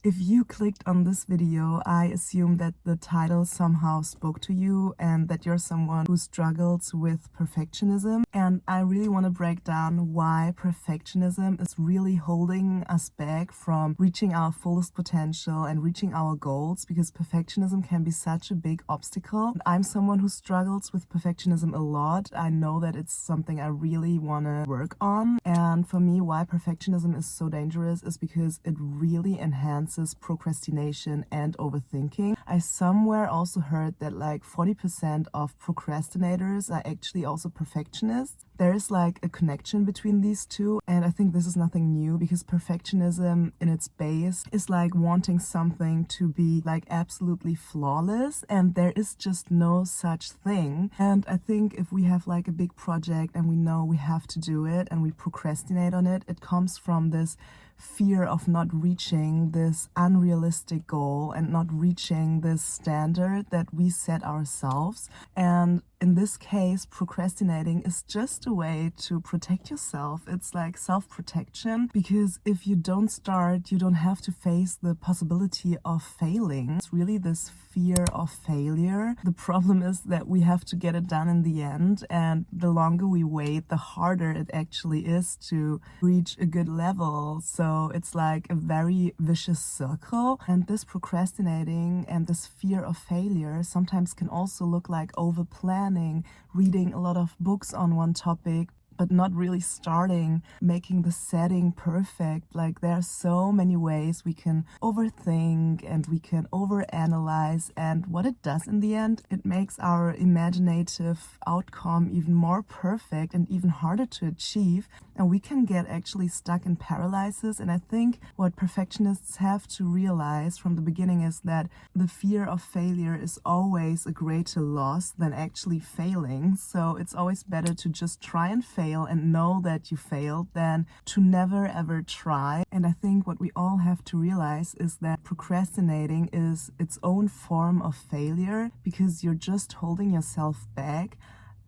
If you clicked on this video, I assume that the title somehow spoke to you and that you're someone who struggles with perfectionism. And I really want to break down why perfectionism is really holding us back from reaching our fullest potential and reaching our goals, because perfectionism can be such a big obstacle. I'm someone who struggles with perfectionism a lot. I know that it's something I really want to work on. And for me, why perfectionism is so dangerous is because it really enhances procrastination and overthinking. I somewhere also heard that like 40% of procrastinators are actually also perfectionists. There is like a connection between these two, and I think this is nothing new, because perfectionism in its base is like wanting something to be like absolutely flawless, and there is just no such thing. And I think if we have like a big project and we know we have to do it and we procrastinate on it, it comes from this fear of not reaching this unrealistic goal and not reaching this standard that we set ourselves. And in this case, procrastinating is just a way to protect yourself. It's like self-protection, because if you don't start, you don't have to face the possibility of failing. It's really this fear of failure. The problem is that we have to get it done in the end, and the longer we wait, the harder it actually is to reach a good level. So it's like a very vicious circle, and this procrastinating and this fear of failure sometimes can also look like over planning, reading a lot of books on one topic, but not really starting, making the setting perfect. Like there are so many ways we can overthink and we can overanalyze, and what it does in the end, it makes our imaginative outcome even more perfect and even harder to achieve, and we can get actually stuck in paralysis. And I think what perfectionists have to realize from the beginning is that the fear of failure is always a greater loss than actually failing. So it's always better to just try and fail and know that you failed than to never ever try. And I think what we all have to realize is that procrastinating is its own form of failure, because you're just holding yourself back,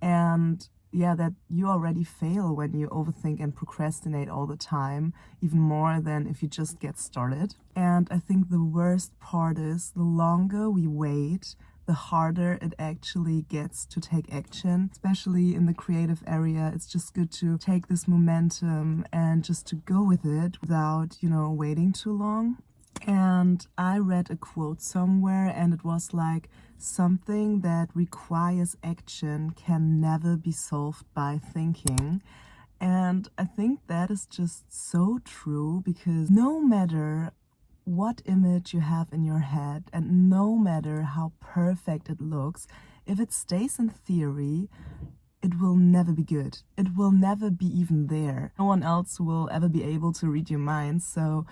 and that you already fail when you overthink and procrastinate all the time, even more than if you just get started. And I think the worst part is the longer we wait, the harder it actually gets to take action, especially in the creative area. It's just good to take this momentum and just to go with it without, waiting too long. And I read a quote somewhere, and it was like, something that requires action can never be solved by thinking. And I think that is just so true, because no matter what image you have in your head, and no matter how perfect it looks, if it stays in theory, it will never be good. It will never be even there. No one else will ever be able to read your mind. So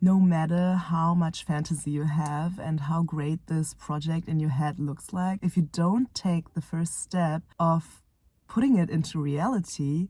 no matter how much fantasy you have and how great this project in your head looks like, if you don't take the first step of putting it into reality,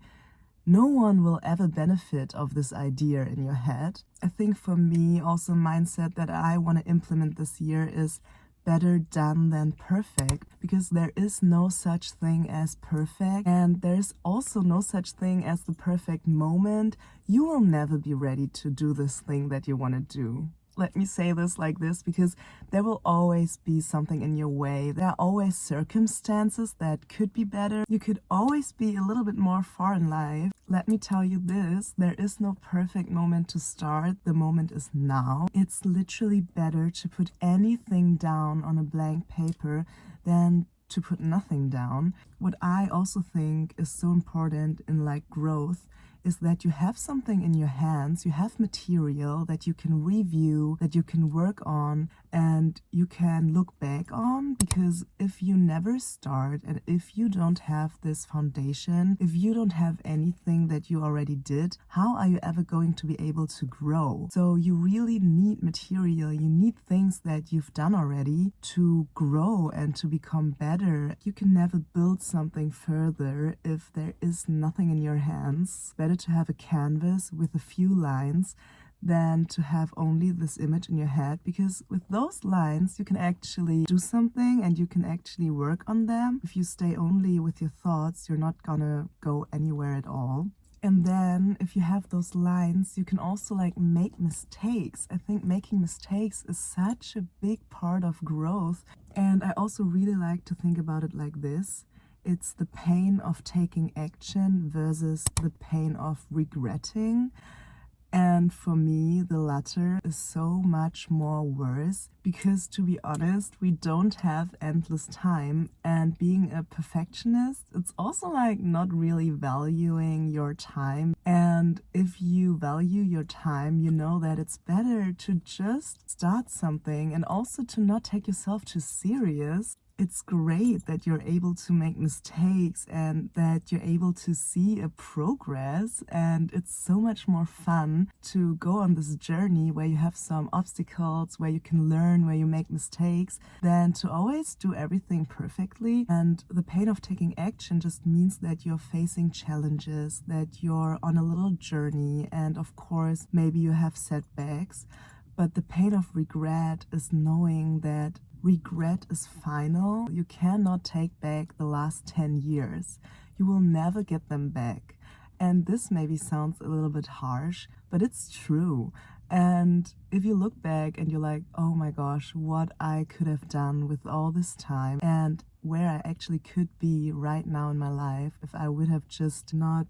no one will ever benefit of this idea in your head. I think for me, also, mindset that I want to implement this year is better done than perfect, because there is no such thing as perfect, and there's also no such thing as the perfect moment. You will never be ready to do this thing that you want to do. Let me say this like this, because there will always be something in your way. There are always circumstances that could be better. You could always be a little bit more far in life. Let me tell you this, there is no perfect moment to start. The moment is now. It's literally better to put anything down on a blank paper than to put nothing down. What I also think is so important in like growth is that you have something in your hands, you have material that you can review, that you can work on, and you can look back on. Because if you never start, and if you don't have this foundation, if you don't have anything that you already did, how are you ever going to be able to grow? So you really need material, you need things that you've done already to grow and to become better. You can never build something further if there is nothing in your hands. Better to have a canvas with a few lines than to have only this image in your head, because with those lines you can actually do something and you can actually work on them. If you stay only with your thoughts, you're not gonna go anywhere at all. And then if you have those lines, you can also like make mistakes. I think making mistakes is such a big part of growth. And I also really like to think about it like this. It's the pain of taking action versus the pain of regretting. And for me, the latter is so much more worse because, to be honest, we don't have endless time. And being a perfectionist, it's also like not really valuing your time. And if you value your time, you know that it's better to just start something and also to not take yourself too serious. It's great that you're able to make mistakes and that you're able to see a progress, and it's so much more fun to go on this journey where you have some obstacles, where you can learn, where you make mistakes, than to always do everything perfectly. And the pain of taking action just means that you're facing challenges, that you're on a little journey, and of course maybe you have setbacks. But the pain of regret is knowing that regret is final. You cannot take back the last 10 years. You will never get them back. And this maybe sounds a little bit harsh, but it's true. And if you look back and you're like, oh my gosh, what I could have done with all this time and where I actually could be right now in my life if I would have just not,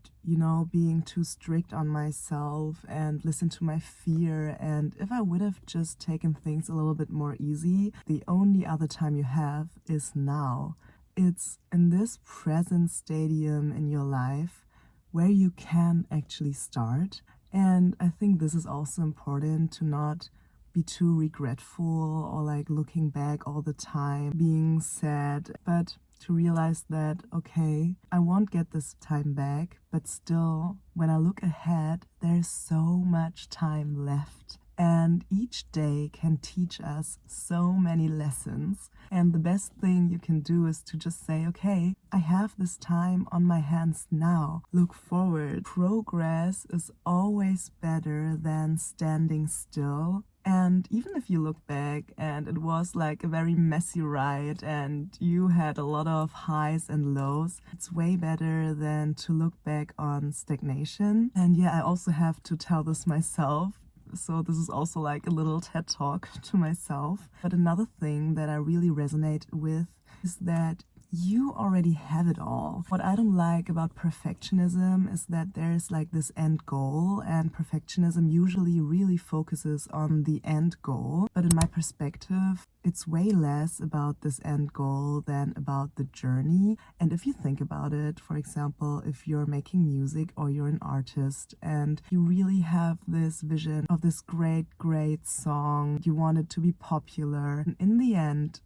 being too strict on myself and listened to my fear, and if I would have just taken things a little bit more easy, the only other time you have is now. It's in this present stadium in your life where you can actually start. And I think this is also important, to not be too regretful or like looking back all the time, being sad, but to realize that, okay, I won't get this time back, but still, when I look ahead, there's so much time left. And each day can teach us so many lessons. And the best thing you can do is to just say, okay, I have this time on my hands now. Look forward. Progress is always better than standing still. And even if you look back and it was like a very messy ride and you had a lot of highs and lows, it's way better than to look back on stagnation. And yeah, I also have to tell this myself. So this is also like a little TED talk to myself. But another thing that I really resonate with is that you already have it all. What I don't like about perfectionism is that there's like this end goal, and perfectionism usually really focuses on the end goal. But in my perspective, it's way less about this end goal than about the journey. And if you think about it, for example, if you're making music or you're an artist and you really have this vision of this great song, you want it to be popular, and in the end,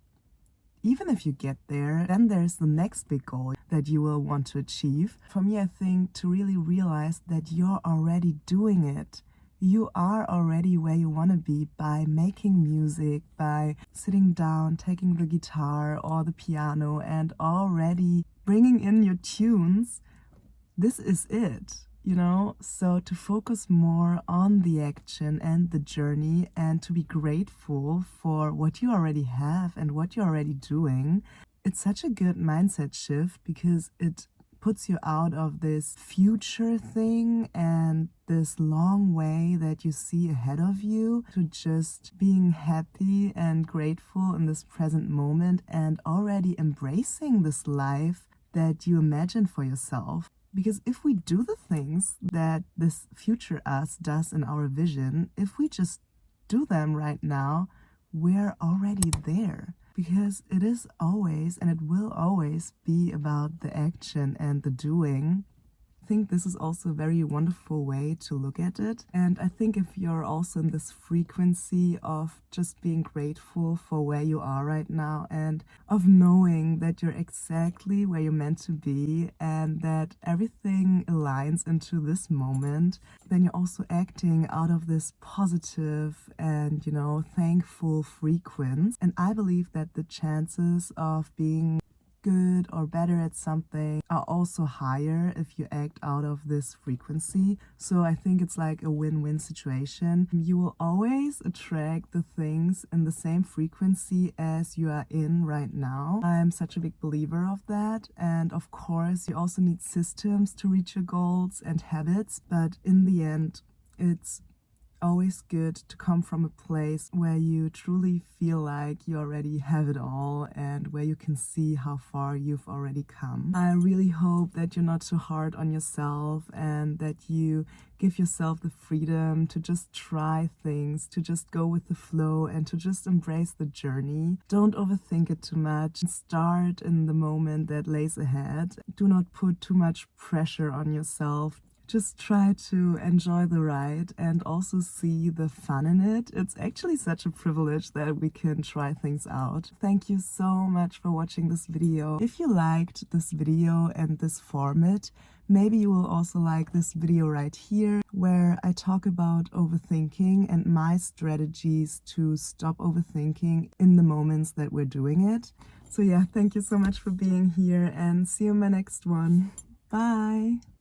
even if you get there, then there's the next big goal that you will want to achieve. For me, I think to really realize that you're already doing it. You are already where you want to be by making music, by sitting down, taking the guitar or the piano and already bringing in your tunes. This is it. So to focus more on the action and the journey and to be grateful for what you already have and what you're already doing, it's such a good mindset shift because it puts you out of this future thing and this long way that you see ahead of you to just being happy and grateful in this present moment and already embracing this life that you imagine for yourself. Because if we do the things that this future us does in our vision, if we just do them right now, we're already there. Because it is always, and it will always be about the action and the doing. I think this is also a very wonderful way to look at it. And I think if you're also in this frequency of just being grateful for where you are right now and of knowing that you're exactly where you're meant to be and that everything aligns into this moment, then you're also acting out of this positive and, thankful frequency. And I believe that the chances of being good or better at something are also higher if you act out of this frequency. So I think it's like a win-win situation. You will always attract the things in the same frequency as you are in right now. I'm such a big believer of that. And of course, you also need systems to reach your goals and habits. But in the end, it's always good to come from a place where you truly feel like you already have it all and where you can see how far you've already come. I really hope that you're not too hard on yourself and that you give yourself the freedom to just try things, to just go with the flow and to just embrace the journey. Don't overthink it too much. Start in the moment that lays ahead. Do not put too much pressure on yourself. Just try to enjoy the ride and also see the fun in it. It's actually such a privilege that we can try things out. Thank you so much for watching this video. If you liked this video and this format, maybe you will also like this video right here, where I talk about overthinking and my strategies to stop overthinking in the moments that we're doing it. So yeah, thank you so much for being here and see you in my next one. Bye!